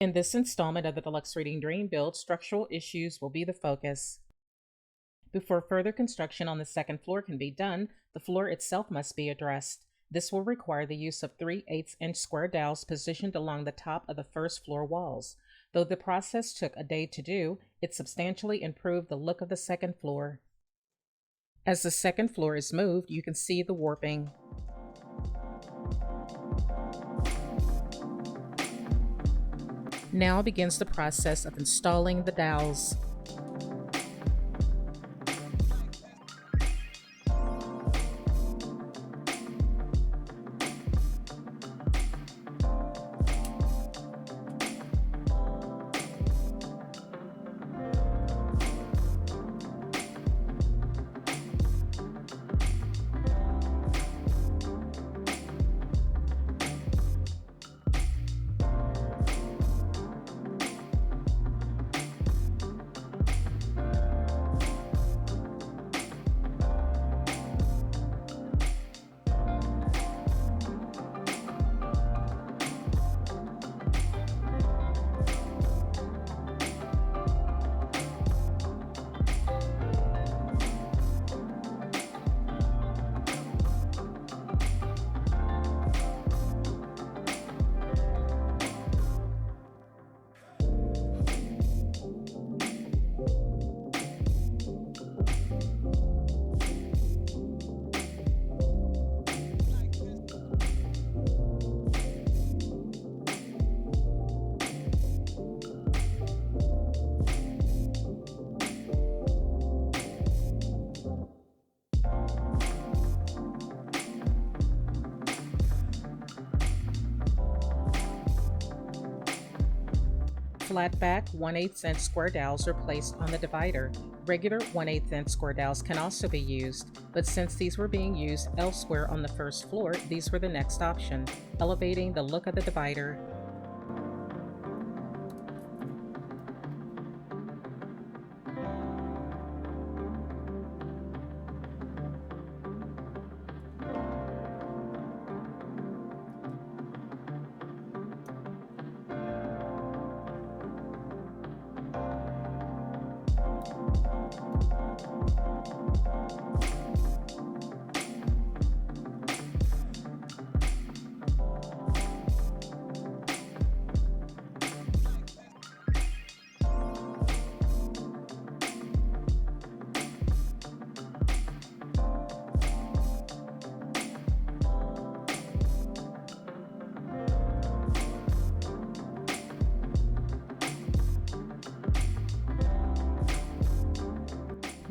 In this installment of the Deluxe Reading Dream Build, structural issues will be the focus. Before further construction on the second floor can be done, the floor itself must be addressed. This will require the use of 3/8-inch square dowels positioned along the top of the first floor walls. Though the process took a day to do, it substantially improved the look of the second floor. As the second floor is moved, you can see the warping. Now begins the process of installing the dowels. Flat back 1/8-inch square dowels are placed on the divider. Regular 1/8-inch square dowels can also be used, but since these were being used elsewhere on the first floor, these were the next option, elevating the look of the divider.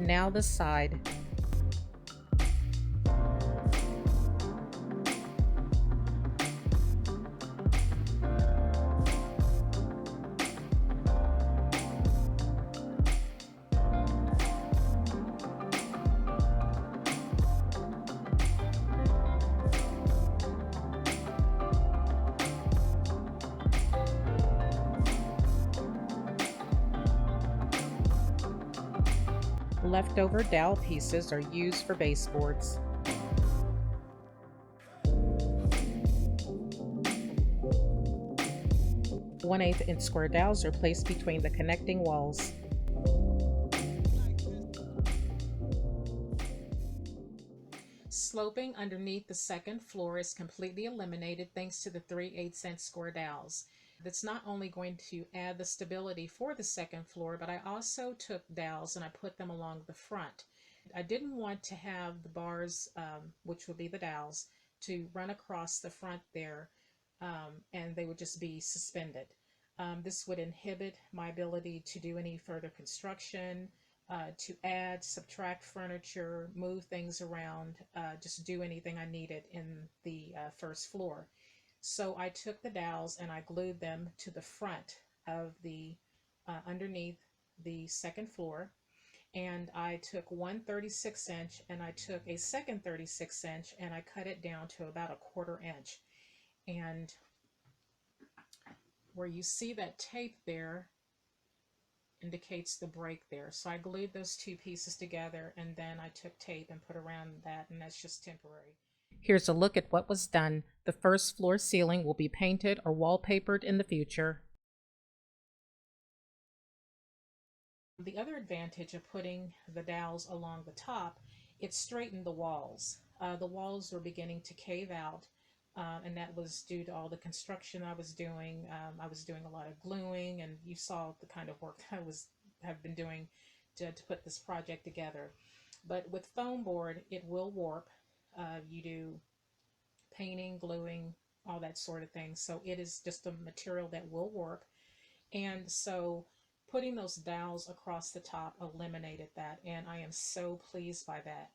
Now the side. Leftover dowel pieces are used for baseboards. One-8-inch square dowels are placed between the connecting walls. Sloping underneath the second floor is completely eliminated thanks to the 3/8-inch square dowels. That's not only going to add the stability for the second floor, but I also took dowels and I put them along the front. I didn't want to have the bars, which would be the dowels, to run across the front there, and they would just be suspended. This would inhibit my ability to do any further construction, to add, subtract furniture, move things around, just do anything I needed in the first floor. So I took the dowels and I glued them to the front of the underneath the second floor, and I took one 36-inch and I took a second 36-inch and I cut it down to about a 1/4 inch. And where you see that tape there indicates the break there. So I glued those two pieces together and then I took tape and put around that, and that's just temporary. Here's a look at what was done. The first floor ceiling will be painted or wallpapered in the future. The other advantage of putting the dowels along the top, it straightened the walls. The walls were beginning to cave out, and that was due to all the construction I was doing. I was doing a lot of gluing, and you saw the kind of work I have been doing to put this project together. But with foam board, it will warp. You do painting, gluing, all that sort of thing. So it is just a material that will warp. And so putting those dowels across the top eliminated that, and I am so pleased by that.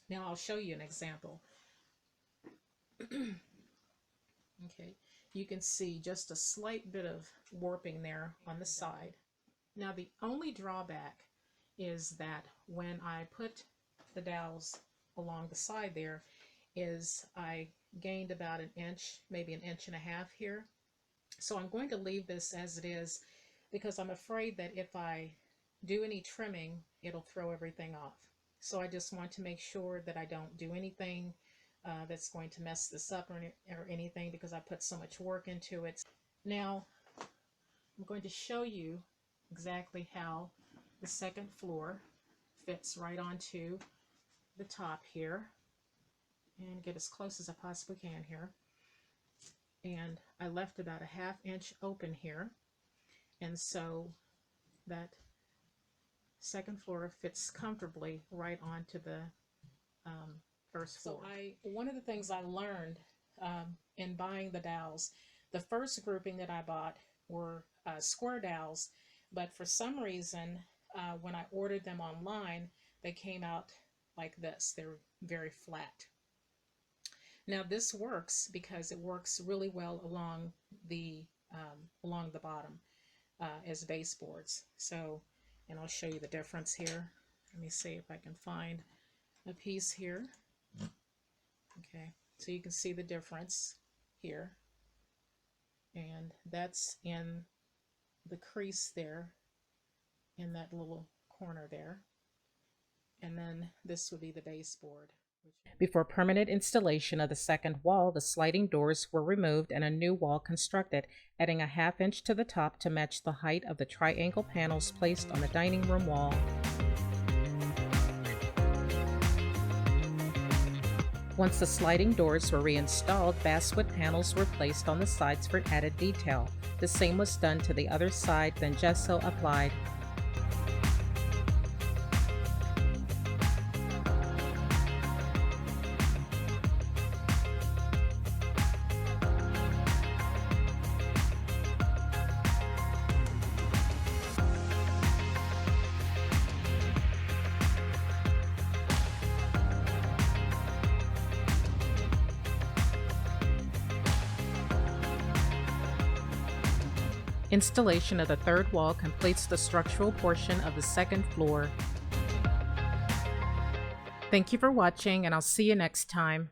Now I'll show you an example. Okay, you can see just a slight bit of warping there on the side. Now the only drawback is that when I put the dowels along the side there, is I gained about an inch, maybe an inch and a half here. So I'm going to leave this as it is, because I'm afraid that if I do any trimming, it'll throw everything off. So I just want to make sure that I don't do anything that's going to mess this up or anything, because I put so much work into it. Now I'm going to show you exactly how the second floor fits right onto the top here, and get as close as I possibly can here. And I left about a ½ inch open here, and so that second floor fits comfortably right onto the first floor. So one of the things I learned in buying the dowels, the first grouping that I bought were square dowels, but for some reason when I ordered them online, they came out like this. They're very flat. Now this works because it works really well along the bottom as baseboards. So, and I'll show you the difference here. Let me see if I can find a piece here. Okay, so you can see the difference here, and that's in the crease there, in that little corner there, and then this would be the baseboard. Before permanent installation of the second wall, the sliding doors were removed and a new wall constructed, adding a ½ inch to the top to match the height of the triangle panels placed on the dining room wall. Once the sliding doors were reinstalled, basswood panels were placed on the sides for added detail. The same was done to the other side, then gesso applied. Installation of the third wall completes the structural portion of the second floor. Thank you for watching, and I'll see you next time.